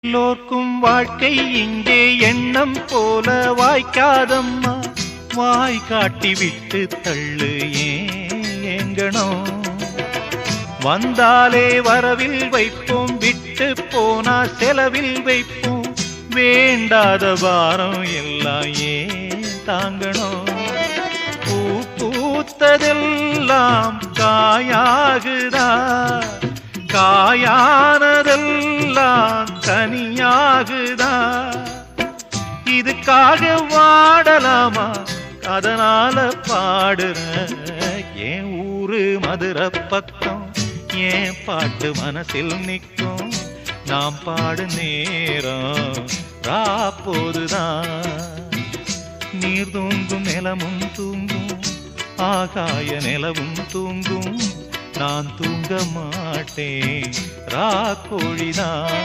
எல்லோர்க்கும் வாழ்க்கை இங்கே எண்ணம் போல வாய்க்காதம்மா. வாய் காட்டி விட்டு தள்ளு ஏங்கணும். வந்தாலே வரவில் வைப்போம், விட்டு போனா செலவில் வைப்போம். வேண்டாத பாரம் எல்லாம் ஏன் தாங்கணும். பூ பூத்ததெல்லாம் காயாகுதா, காயானதெல்லாம் தனியாகுதா. இதுக்காக வாடலாமா, அதனால பாடுற. என் ஊரு மதுரை பக்கம், என் பாட்டு மனசில் நிற்கும். நாம் பாடு நேரம் ராப்போதுதான். நீர் தூங்கும் நிலமும் தூங்கும், ஆகாய நிலவும் தூங்கும். நான் தூங்க மாட்டேன் ராக்கோழிதான்.